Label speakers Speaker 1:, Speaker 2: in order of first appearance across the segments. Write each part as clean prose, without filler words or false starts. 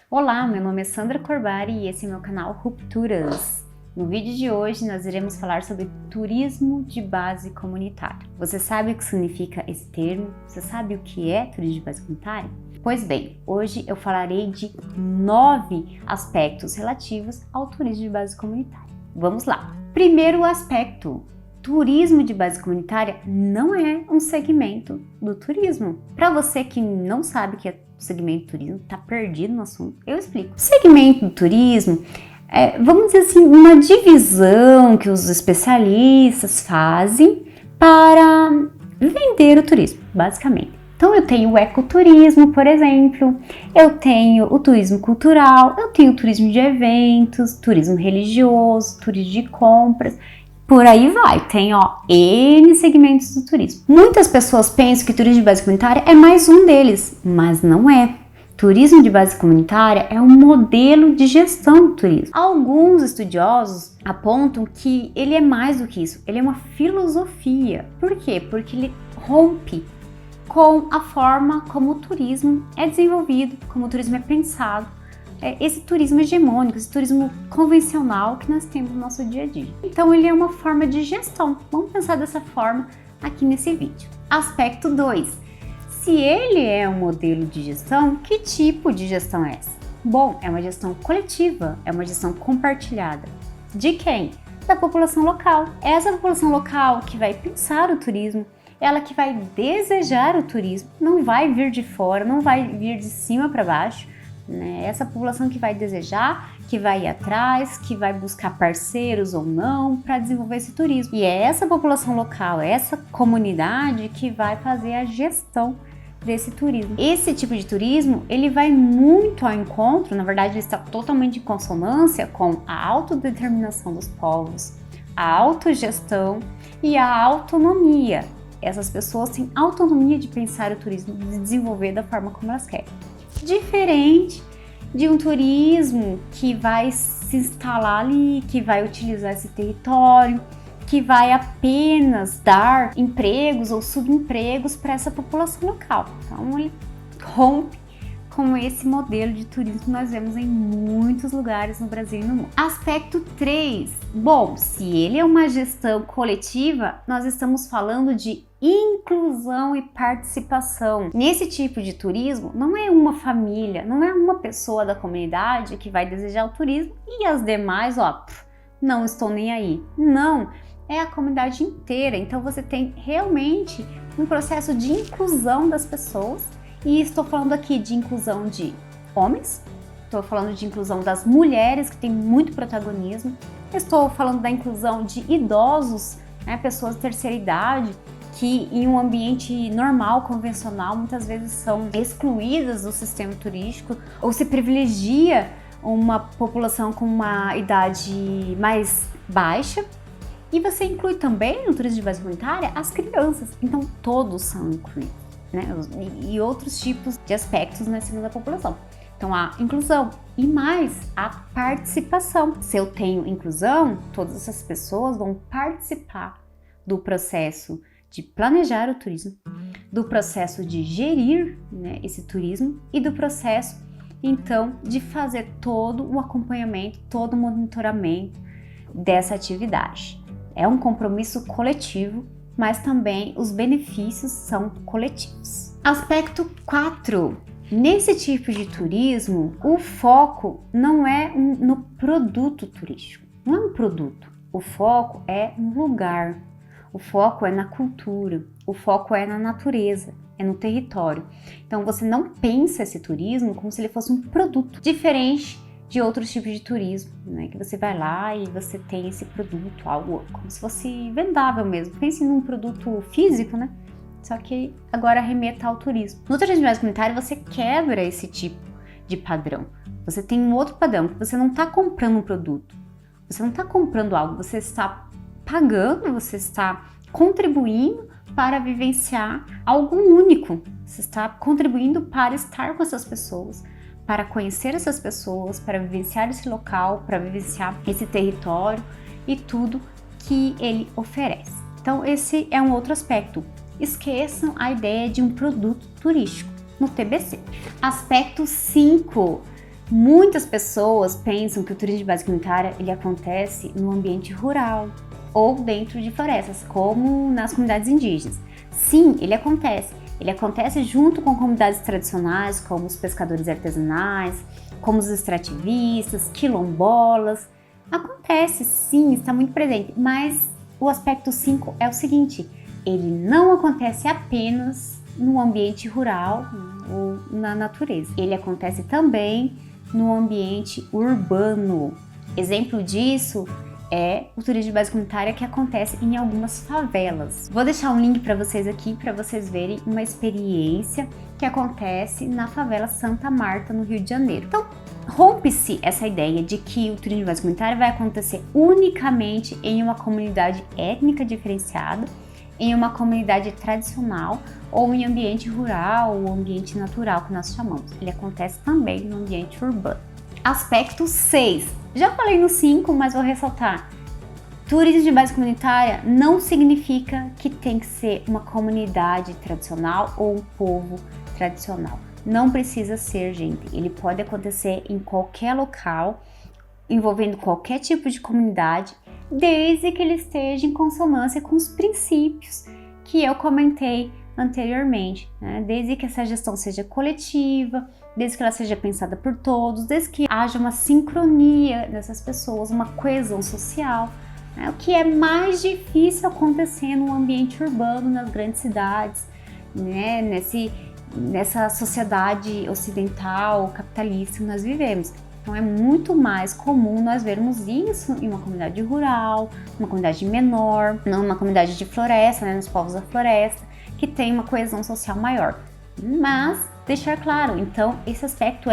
Speaker 1: Olá, meu nome é Sandra Corbari e esse é meu canal Rupturas. No vídeo de hoje nós iremos falar sobre turismo de base comunitária. Você sabe o que significa esse termo? Você sabe o que é turismo de base comunitária? Pois bem, hoje eu falarei de 9 aspectos relativos ao turismo de base comunitária. Vamos lá! Primeiro aspecto. Turismo de base comunitária não é um segmento do turismo. Para você que não sabe o que é segmento do turismo, está perdido no assunto, eu explico. O segmento do turismo é, vamos dizer assim, uma divisão que os especialistas fazem para vender o turismo, basicamente. Então eu tenho o ecoturismo, por exemplo, eu tenho o turismo cultural, eu tenho o turismo de eventos, turismo religioso, turismo de compras. Por aí vai, tem N segmentos do turismo. Muitas pessoas pensam que turismo de base comunitária é mais um deles, mas não é. Turismo de base comunitária é um modelo de gestão do turismo. Alguns estudiosos apontam que ele é mais do que isso, ele é uma filosofia. Por quê? Porque ele rompe com a forma como o turismo é desenvolvido, como o turismo é pensado. Esse turismo hegemônico, esse turismo convencional que nós temos no nosso dia a dia. Então ele é uma forma de gestão. Vamos pensar dessa forma aqui nesse vídeo. Aspecto 2. Se ele é um modelo de gestão, que tipo de gestão é essa? Bom, é uma gestão coletiva, é uma gestão compartilhada. De quem? Da população local. É essa população local que vai pensar o turismo, ela que vai desejar o turismo, não vai vir de fora, não vai vir de cima para baixo. Essa população que vai desejar, que vai ir atrás, que vai buscar parceiros ou não para desenvolver esse turismo. E é essa população local, essa comunidade que vai fazer a gestão desse turismo. Esse tipo de turismo, ele vai muito ao encontro, na verdade ele está totalmente em consonância com a autodeterminação dos povos, a autogestão e a autonomia. Essas pessoas têm autonomia de pensar o turismo, de desenvolver da forma como elas querem. Diferente de um turismo que vai se instalar ali, que vai utilizar esse território, que vai apenas dar empregos ou subempregos para essa população local. Então ele rompe com esse modelo de turismo que nós vemos em muitos lugares no Brasil e no mundo. Aspecto 3. Bom, se ele é uma gestão coletiva, nós estamos falando de inclusão e participação. Nesse tipo de turismo, não é uma família, não é uma pessoa da comunidade que vai desejar o turismo e as demais, não estou nem aí. Não, é a comunidade inteira. Então você tem realmente um processo de inclusão das pessoas. E estou falando aqui de inclusão de homens, estou falando de inclusão das mulheres, que tem muito protagonismo, estou falando da inclusão de idosos, pessoas de terceira idade, que em um ambiente normal, convencional, muitas vezes são excluídas do sistema turístico, ou se privilegia uma população com uma idade mais baixa. E você inclui também no turismo de base comunitária as crianças, então todos são incluídos. E outros tipos de aspectos na cima da população. Então a inclusão e mais a participação. Se eu tenho inclusão, todas essas pessoas vão participar do processo de planejar o turismo, do processo de gerir esse turismo e do processo então de fazer todo o acompanhamento, todo o monitoramento dessa atividade. É um compromisso coletivo, mas também os benefícios são coletivos. Aspecto 4. Nesse tipo de turismo, o foco não é no produto turístico, não é um produto. O foco é no lugar, o foco é na cultura, o foco é na natureza, é no território. Então você não pensa esse turismo como se ele fosse um produto, diferente de outros tipos de turismo, que você vai lá e você tem esse produto, algo como se fosse vendável mesmo. Pense num produto físico, Só que agora remeta ao turismo. No turismo de base comunitária você quebra esse tipo de padrão. Você tem um outro padrão, que você não está comprando um produto, você não está comprando algo, você está pagando, você está contribuindo para vivenciar algo único. Você está contribuindo para estar com essas pessoas, para conhecer essas pessoas, para vivenciar esse local, para vivenciar esse território e tudo que ele oferece. Então esse é um outro aspecto. Esqueçam a ideia de um produto turístico no TBC. Aspecto 5. Muitas pessoas pensam que o turismo de base comunitária ele acontece no ambiente rural ou dentro de florestas, como nas comunidades indígenas. Sim, ele acontece. Ele acontece junto com comunidades tradicionais, como os pescadores artesanais, como os extrativistas, quilombolas. Acontece, sim, está muito presente, mas o aspecto 5 é o seguinte: ele não acontece apenas no ambiente rural ou na natureza. Ele acontece também no ambiente urbano. Exemplo disso é o turismo de base comunitária que acontece em algumas favelas. Vou deixar um link para vocês aqui para vocês verem uma experiência que acontece na favela Santa Marta, no Rio de Janeiro. Então, rompe-se essa ideia de que o turismo de base comunitária vai acontecer unicamente em uma comunidade étnica diferenciada, em uma comunidade tradicional ou em ambiente rural ou ambiente natural, que nós chamamos. Ele acontece também no ambiente urbano. Aspecto 6. Já falei no 5, mas vou ressaltar. Turismo de base comunitária não significa que tem que ser uma comunidade tradicional ou um povo tradicional. Não precisa ser, gente. Ele pode acontecer em qualquer local, envolvendo qualquer tipo de comunidade, desde que ele esteja em consonância com os princípios que eu comentei anteriormente, né? Desde que essa gestão seja coletiva, desde que ela seja pensada por todos, desde que haja uma sincronia dessas pessoas, uma coesão social, né? O que é mais difícil acontecer no ambiente urbano, nas grandes cidades, né? Nessa sociedade ocidental, capitalista que nós vivemos. Então é muito mais comum nós vermos isso em uma comunidade rural, uma comunidade menor, numa comunidade de floresta, né, nos povos da floresta, que tem uma coesão social maior. Mas, deixar claro, então, esse aspecto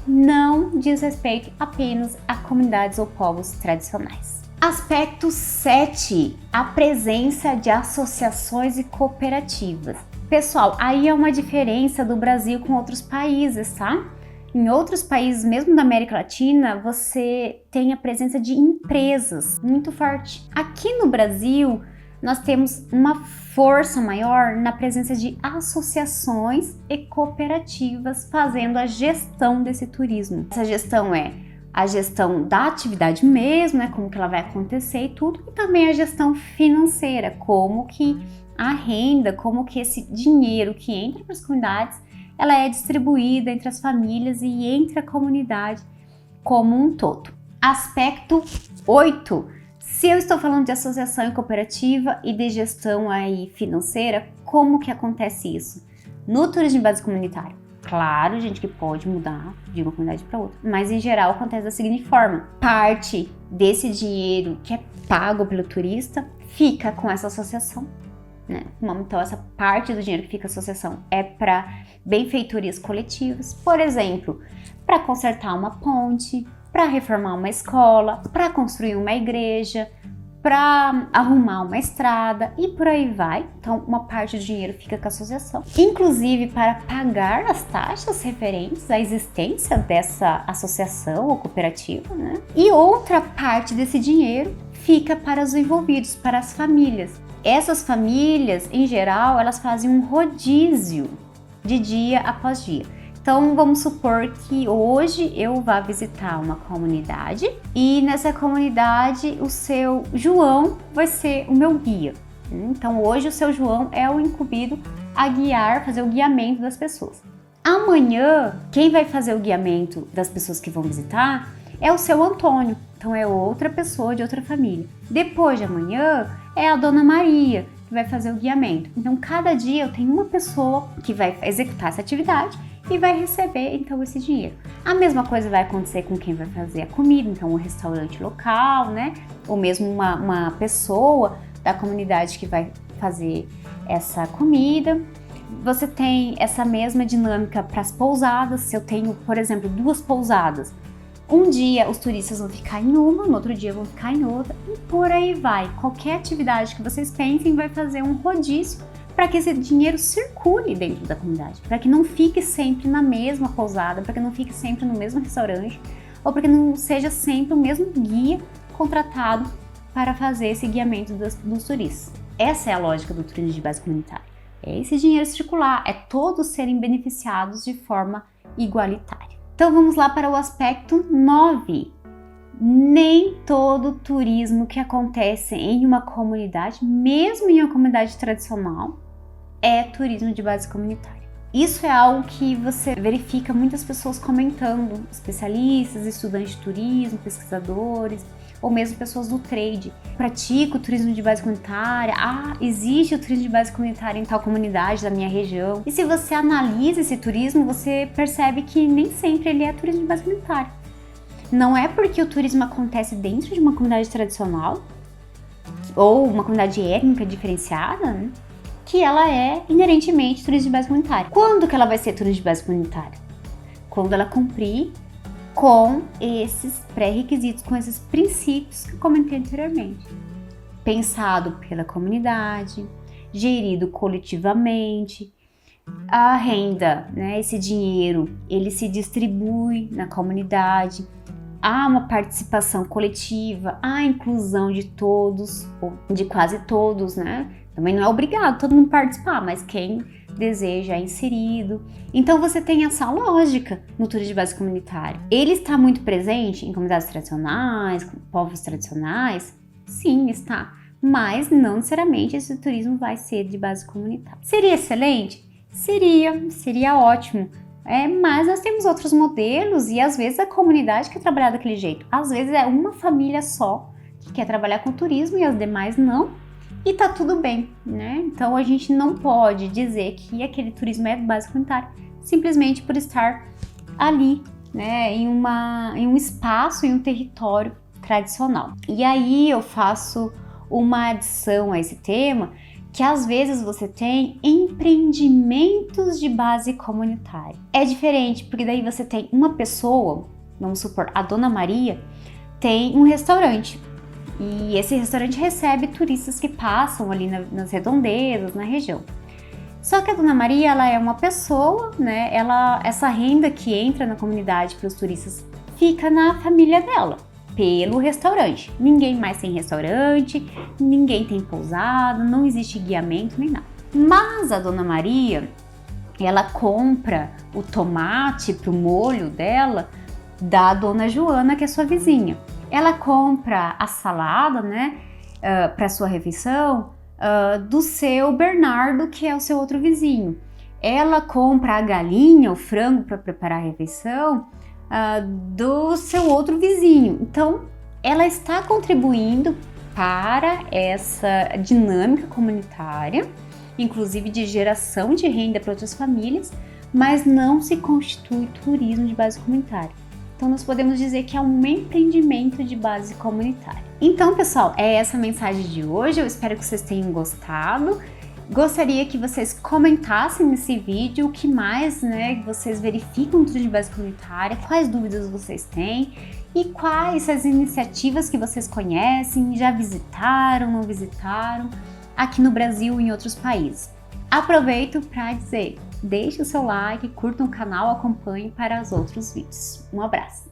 Speaker 1: não diz respeito apenas a comunidades ou povos tradicionais. Aspecto 7, a presença de associações e cooperativas. Pessoal, aí é uma diferença do Brasil com outros países, tá? Em outros países, mesmo da América Latina, você tem a presença de empresas muito forte. Aqui no Brasil, nós temos uma força maior na presença de associações e cooperativas fazendo a gestão desse turismo. Essa gestão é a gestão da atividade mesmo, né, como que ela vai acontecer e tudo, e também a gestão financeira, como que a renda, como que esse dinheiro que entra para as comunidades, ela é distribuída entre as famílias e entre a comunidade como um todo. Aspecto 8. Se eu estou falando de associação e cooperativa e de gestão aí financeira, como que acontece isso? No turismo de base comunitária, claro, gente, que pode mudar de uma comunidade para outra, mas em geral acontece da seguinte forma: parte desse dinheiro que é pago pelo turista fica com essa associação, né? Então essa parte do dinheiro que fica a associação é para benfeitorias coletivas, por exemplo, para consertar uma ponte, para reformar uma escola, para construir uma igreja, para arrumar uma estrada e por aí vai. Então uma parte do dinheiro fica com a associação, inclusive para pagar as taxas referentes à existência dessa associação ou cooperativa, né? E outra parte desse dinheiro fica para os envolvidos, para as famílias. Essas famílias, em geral, elas fazem um rodízio de dia após dia. Então, vamos supor que hoje eu vá visitar uma comunidade e nessa comunidade o seu João vai ser o meu guia. Então, hoje o seu João é o incumbido a guiar, fazer o guiamento das pessoas. Amanhã, quem vai fazer o guiamento das pessoas que vão visitar é o seu Antônio. Então, é outra pessoa de outra família. Depois de amanhã, é a Dona Maria que vai fazer o guiamento. Então, cada dia eu tenho uma pessoa que vai executar essa atividade e vai receber, então, esse dinheiro. A mesma coisa vai acontecer com quem vai fazer a comida, então, um restaurante local, né? Ou mesmo uma pessoa da comunidade que vai fazer essa comida. Você tem essa mesma dinâmica para as pousadas. Se eu tenho, por exemplo, 2 pousadas, um dia os turistas vão ficar em uma, no outro dia vão ficar em outra e por aí vai. Qualquer atividade que vocês pensem vai fazer um rodízio para que esse dinheiro circule dentro da comunidade, para que não fique sempre na mesma pousada, para que não fique sempre no mesmo restaurante ou para que não seja sempre o mesmo guia contratado para fazer esse guiamento dos turistas. Essa é a lógica do turismo de base comunitária. É esse dinheiro circular, é todos serem beneficiados de forma igualitária. Então vamos lá para o aspecto 9. Nem todo turismo que acontece em uma comunidade, mesmo em uma comunidade tradicional, é turismo de base comunitária. Isso é algo que você verifica muitas pessoas comentando, especialistas, estudantes de turismo, pesquisadores, ou mesmo pessoas do trade. Pratico o turismo de base comunitária, existe o turismo de base comunitária em tal comunidade da minha região. E se você analisa esse turismo, você percebe que nem sempre ele é turismo de base comunitária. Não é porque o turismo acontece dentro de uma comunidade tradicional, ou uma comunidade étnica diferenciada, né, que ela é inerentemente turismo de base comunitária. Quando que ela vai ser turismo de base comunitária? Quando ela cumprir com esses pré-requisitos, com esses princípios que eu comentei anteriormente. Pensado pela comunidade, gerido coletivamente, a renda, né, esse dinheiro, ele se distribui na comunidade, há uma participação coletiva, há inclusão de todos, ou de quase todos, né? Também não é obrigado todo mundo participar, mas quem deseja é inserido. Então você tem essa lógica no turismo de base comunitária. Ele está muito presente em comunidades tradicionais, povos tradicionais? Sim, está. Mas não necessariamente esse turismo vai ser de base comunitária. Seria excelente? Seria ótimo. Mas nós temos outros modelos e às vezes a comunidade quer trabalhar daquele jeito. Às vezes é uma família só que quer trabalhar com turismo e as demais não. E tá tudo bem, né? Então a gente não pode dizer que aquele turismo é de base comunitária simplesmente por estar ali, né? Em um espaço, em um território tradicional. E aí eu faço uma adição a esse tema, que às vezes você tem empreendimentos de base comunitária. É diferente, porque daí você tem uma pessoa, vamos supor, a Dona Maria, tem um restaurante. E esse restaurante recebe turistas que passam ali nas redondezas, na região. Só que a Dona Maria, ela é uma pessoa, né? Essa renda que entra na comunidade para os turistas fica na família dela, pelo restaurante. Ninguém mais tem restaurante, ninguém tem pousada, não existe guiamento nem nada. Mas a Dona Maria, ela compra o tomate para o molho dela da Dona Joana, que é sua vizinha. Ela compra a salada, né, para sua refeição, do seu Bernardo, que é o seu outro vizinho. Ela compra a galinha, o frango para preparar a refeição do seu outro vizinho. Então, ela está contribuindo para essa dinâmica comunitária, inclusive de geração de renda para outras famílias, mas não se constitui turismo de base comunitária. Então, nós podemos dizer que é um empreendimento de base comunitária. Então, pessoal, é essa a mensagem de hoje. Eu espero que vocês tenham gostado. Gostaria que vocês comentassem nesse vídeo o que mais, né, vocês verificam tudo de base comunitária, quais dúvidas vocês têm e quais as iniciativas que vocês conhecem, já visitaram, não visitaram, aqui no Brasil e em outros países. Aproveito para dizer, deixe o seu like, curta o canal, acompanhe para os outros vídeos. Um abraço!